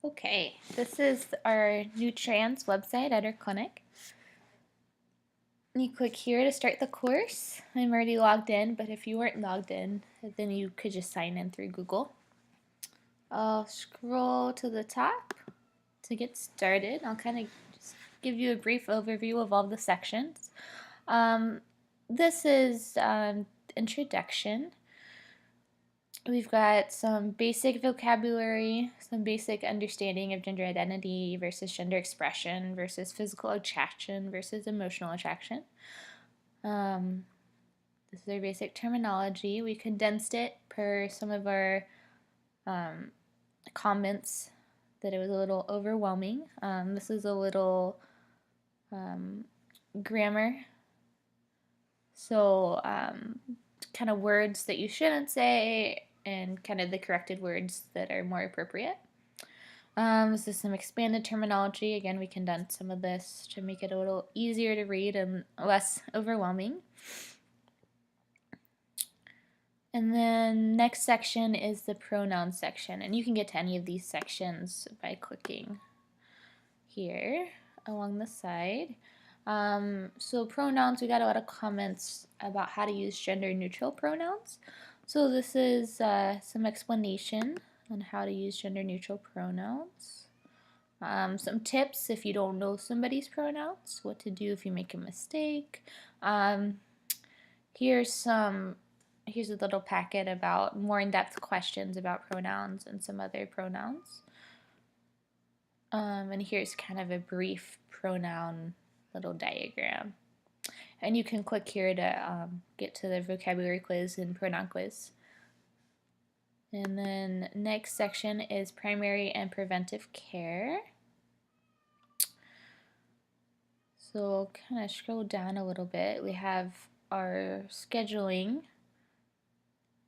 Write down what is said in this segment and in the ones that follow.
Okay, this is our new trans website at our clinic. You click here to start the course. I'm already logged in, but if you weren't logged in, then you could just sign in through Google. I'll scroll to the top to get started. I'll kind of just give you a brief overview of all the sections. This is introduction. We've got some basic vocabulary, some basic understanding of gender identity versus gender expression versus physical attraction versus emotional attraction. This is our basic terminology. We condensed it per some of our comments that it was a little overwhelming. This is a little grammar. So, kind of words that you shouldn't say and kind of the corrected words that are more appropriate. This is some expanded terminology. Again, we condensed some of this to make it a little easier to read and less overwhelming. And then next section is the pronoun section, and you can get to any of these sections by clicking here along the side. So pronouns, we got a lot of comments about how to use gender neutral pronouns. So this is some explanation on how to use gender neutral pronouns. Some tips if you don't know somebody's pronouns, what to do if you make a mistake. Here's a little packet about more in-depth questions about pronouns and some other pronouns. And here's kind of a brief pronoun little diagram. And you can click here to get to the vocabulary quiz and pronoun quiz. And then next section is primary and preventive care. So kind of scroll down a little bit. We have our scheduling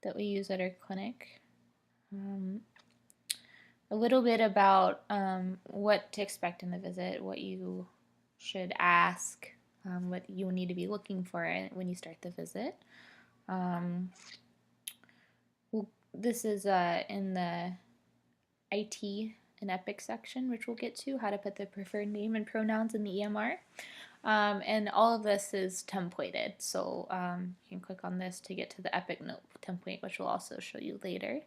that we use at our clinic. A little bit about what to expect in the visit, what you should ask, what you need to be looking for when you start the visit. This is in the IT and EPIC section, which we'll get to, how to put the preferred name and pronouns in the EMR. And all of this is templated, so you can click on this to get to the EPIC note template, which we'll also show you later.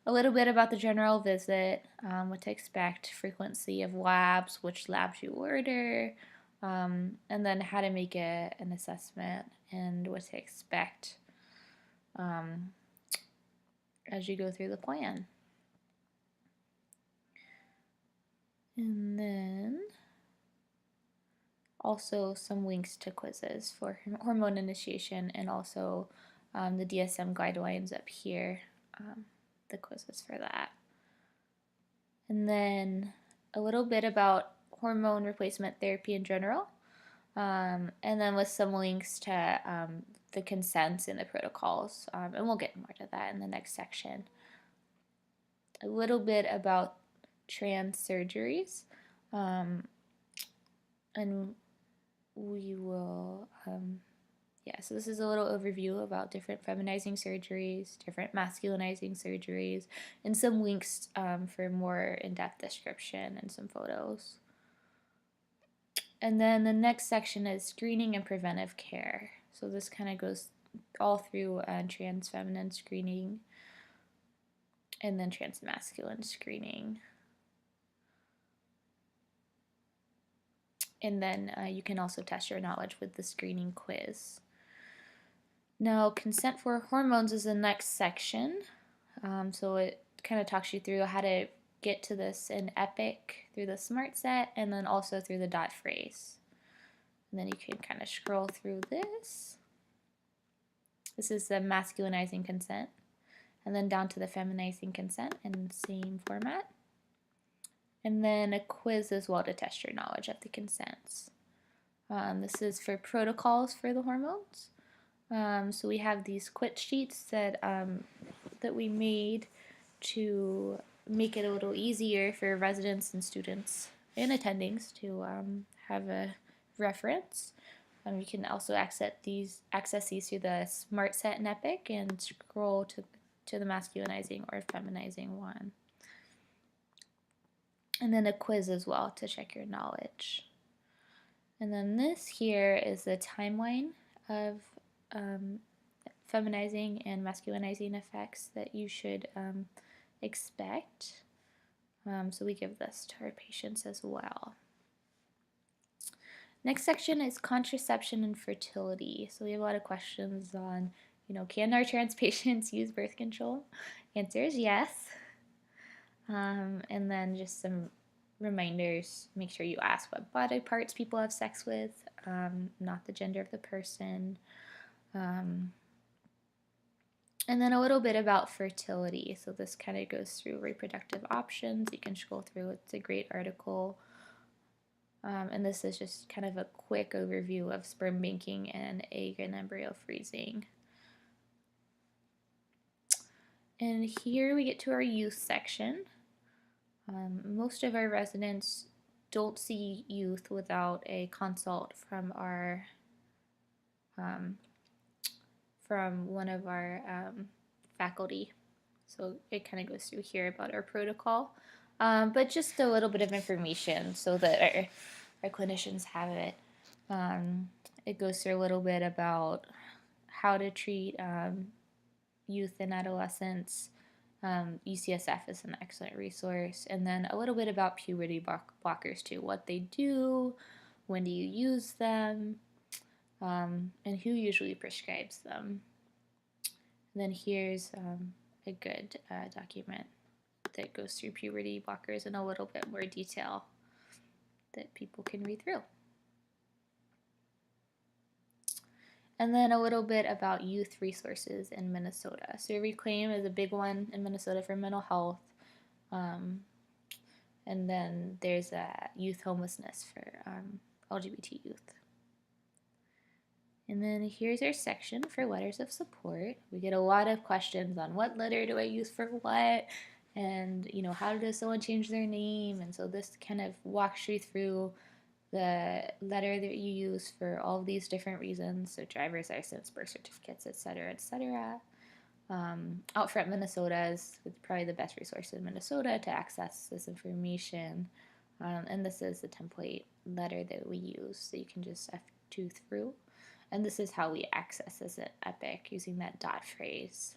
A little bit about the general visit, what to expect, frequency of labs, which labs you order, and then how to make an assessment and what to expect as you go through the plan. And then also some links to quizzes for hormone initiation and also the DSM guidelines up here, the quizzes for that. And then a little bit about hormone replacement therapy in general, and then with some links to the consents and the protocols, and we'll get more to that in the next section. A little bit about trans surgeries, and we will, so this is a little overview about different feminizing surgeries, different masculinizing surgeries, and some links for more in-depth description and some photos. And then the next section is screening and preventive care. So this kind of goes all through trans feminine screening and then trans masculine screening. And then you can also test your knowledge with the screening quiz. Now, consent for hormones is the next section. So it kind of talks you through how to get to this in EPIC through the SMART set and then also through the dot phrase. And then you can kind of scroll through this. This is the masculinizing consent. And then down to the feminizing consent in the same format. And then a quiz as well to test your knowledge of the consents. This is for protocols for the hormones. So we have these quit sheets that we made to make it a little easier for residents and students and attendings to have a reference. You can also access these through the SMART set in EPIC and scroll to the masculinizing or feminizing one. and then a quiz as well to check your knowledge. And then this here is the timeline of feminizing and masculinizing effects that you should expect. So we give this to our patients as well. Next section is contraception and fertility. So we have a lot of questions on, can our trans patients use birth control? Answer is yes. And then just some reminders. Make sure you ask what body parts people have sex with, not the gender of the person. And then a little bit about fertility. So this kind of goes through reproductive options. You can scroll through. It's a great article. And this is just kind of a quick overview of sperm banking and egg and embryo freezing. And here we get to our youth section. Most of our residents don't see youth without a consult from from one of our faculty. So it kind of goes through here about our protocol, but just a little bit of information so that our clinicians have it. It goes through a little bit about how to treat youth and adolescents. UCSF is an excellent resource. And then a little bit about puberty blockers too, what they do, when do you use them, and who usually prescribes them. And then here's a good document that goes through puberty blockers in a little bit more detail that people can read through. And then a little bit about youth resources in Minnesota. So Reclaim is a big one in Minnesota for mental health. And then there's youth homelessness for LGBT youth. And then here's our section for letters of support. We get a lot of questions on what letter do I use for what, and how does someone change their name? And so this kind of walks you through the letter that you use for all of these different reasons, so driver's license, birth certificates, etc., etc. Outfront Minnesota is probably the best resource in Minnesota to access this information, and this is the template letter that we use, so you can just F2 through, and this is how we access this at Epic using that dot phrase.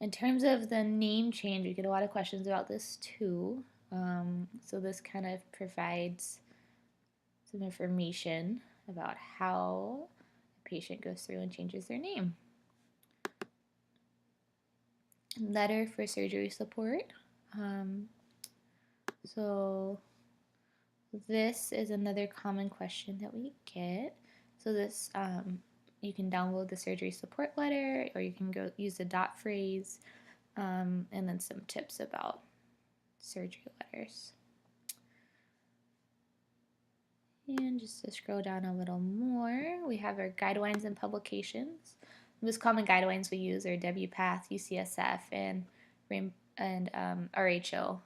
In terms of the name change, we get a lot of questions about this too, so this kind of provides some information about how a patient goes through and changes their name. Letter for surgery support. So this is another common question that we get. So this, you can download the surgery support letter, or you can go use the dot phrase, and then some tips about surgery letters. And just to scroll down a little more, we have our guidelines and publications. The most common guidelines we use are WPATH, UCSF, and RHO.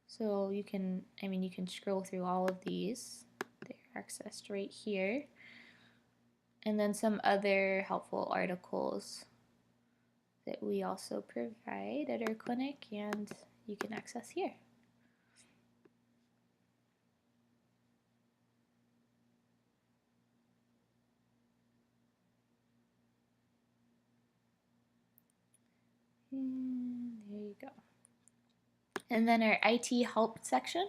So you can scroll through all of these. They're accessed right here. And then some other helpful articles that we also provide at our clinic, and you can access here. And there you go. And then our IT help section,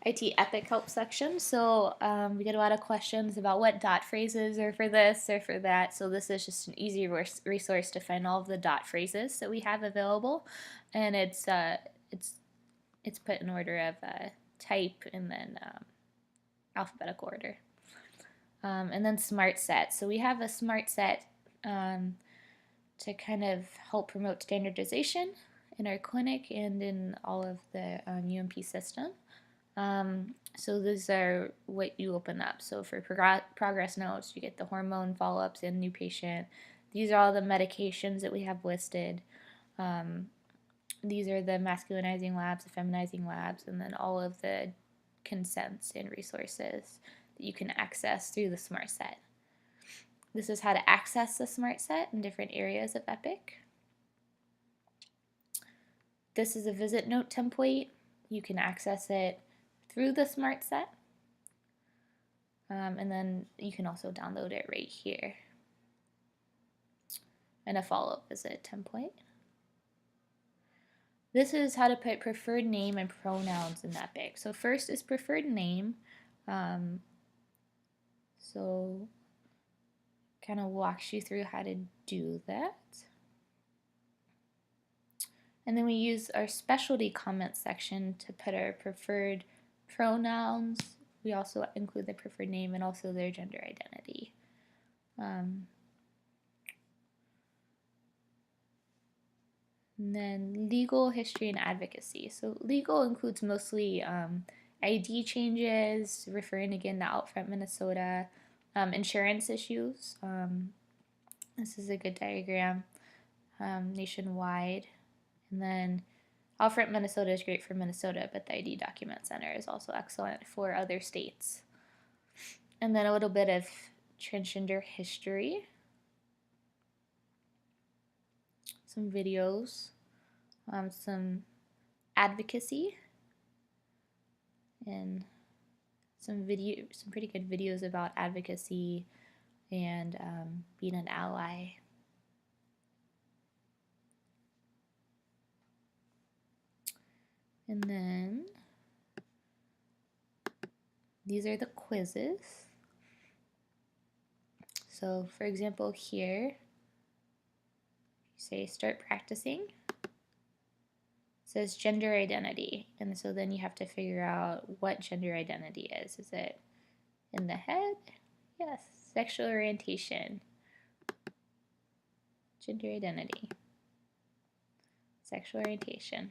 IT Epic help section. So we get a lot of questions about what dot phrases are for this or for that. So this is just an easy resource to find all of the dot phrases that we have available, and it's put in order of type and then alphabetical order. And then smart set. So we have a smart set to kind of help promote standardization in our clinic and in all of the UMP system. So these are what you open up. So for progress notes, you get the hormone follow-ups in new patient. These are all the medications that we have listed. These are the masculinizing labs, the feminizing labs, and then all of the consents and resources that you can access through the Smart Set. This is how to access the Smart Set in different areas of Epic. This is a visit note template. You can access it through the SmartSet. And then you can also download it right here. And a follow-up visit template. This is how to put preferred name and pronouns in Epic. So first is preferred name. So kind of walks you through how to do that. And then we use our specialty comment section to put our preferred pronouns. We also include the preferred name and also their gender identity. And then legal history and advocacy. So legal includes mostly ID changes, referring again to Outfront Minnesota, insurance issues. This is a good diagram, nationwide. And then Outfront Minnesota is great for Minnesota, but the ID Document Center is also excellent for other states. And then a little bit of transgender history. Some videos, some advocacy, and some pretty good videos about advocacy and being an ally. And then these are the quizzes. So for example here, say start practicing. It says gender identity, and so then you have to figure out what gender identity is. Is it in the head? Yes. Sexual orientation. Gender identity. Sexual orientation.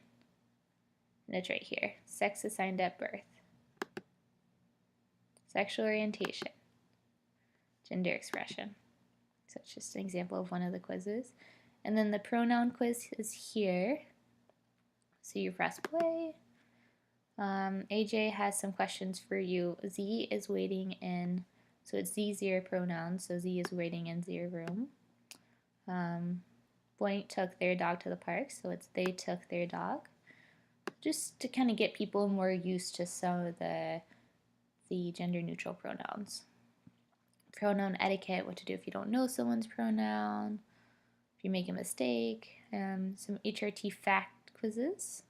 And it's right here. Sex assigned at birth. Sexual orientation. Gender expression. So it's just an example of one of the quizzes. And then the pronoun quiz is here. So you press play. AJ has some questions for you. Z is waiting in, so it's Z0 pronouns, so Z is waiting in Z room. Boink took their dog to the park, so it's they took their dog. Just to kind of get people more used to some of the gender neutral pronouns. Pronoun etiquette, what to do if you don't know someone's pronoun, if you make a mistake, some HRT fact quizzes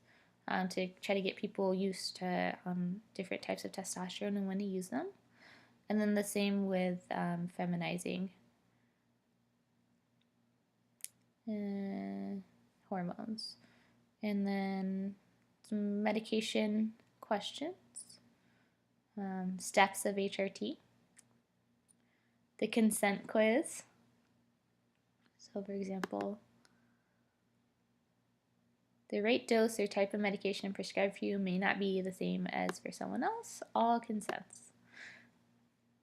to try to get people used to different types of testosterone and when to use them. And then the same with feminizing hormones. And then some medication questions, steps of HRT, the consent quiz. So for example, the right dose or type of medication prescribed for you may not be the same as for someone else. All consents.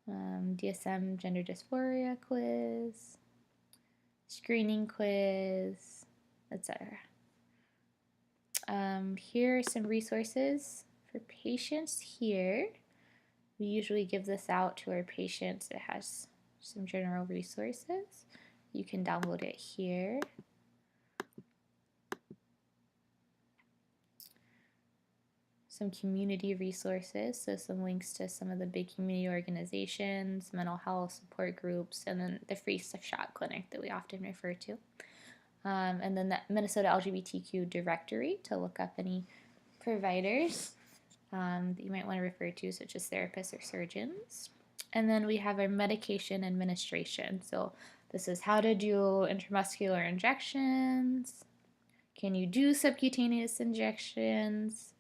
DSM gender dysphoria quiz, screening quiz, etc. Here are some resources for patients here. We usually give this out to our patients. It has some general resources. You can download it here. Some community resources, so some links to some of the big community organizations, mental health support groups, and then the free shot clinic that we often refer to. And then the Minnesota LGBTQ directory to look up any providers that you might want to refer to, such as therapists or surgeons. And then we have our medication administration. So this is how to do intramuscular injections. Can you do subcutaneous injections?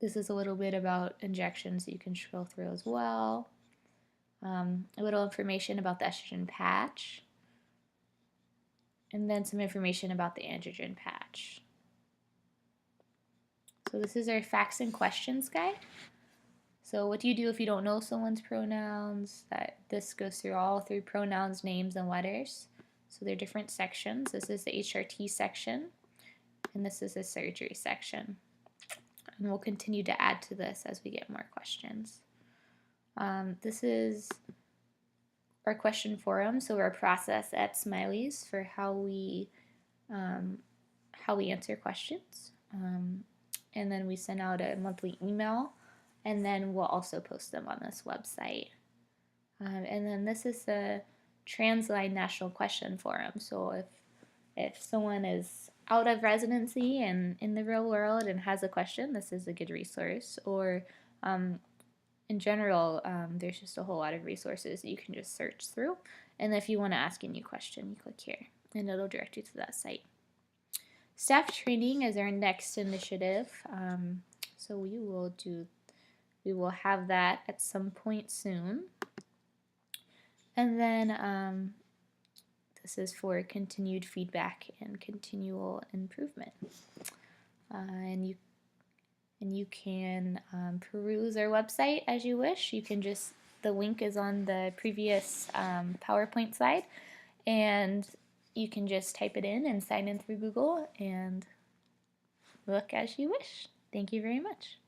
This is a little bit about injections that you can scroll through as well. A little information about the estrogen patch. And then some information about the androgen patch. So this is our facts and questions guide. So what do you do if you don't know someone's pronouns? This goes through all through pronouns, names, and letters. So they're different sections. This is the HRT section, and this is the surgery section. And we'll continue to add to this as we get more questions. This is our question forum, so our process at Smiley's for how how we answer questions. And then we send out a monthly email, and then we'll also post them on this website. And then this is the Transline National Question Forum. So if someone is out of residency and in the real world and has a question, this is a good resource. Or in general, there's just a whole lot of resources that you can just search through. And if you want to ask a new question, you click here, and it'll direct you to that site. Staff training is our next initiative. So we will have that at some point soon. And then this is for continued feedback and continual improvement. And you can peruse our website as you wish. You can just, the link is on the previous PowerPoint slide, and you can just type it in and sign in through Google and look as you wish. Thank you very much.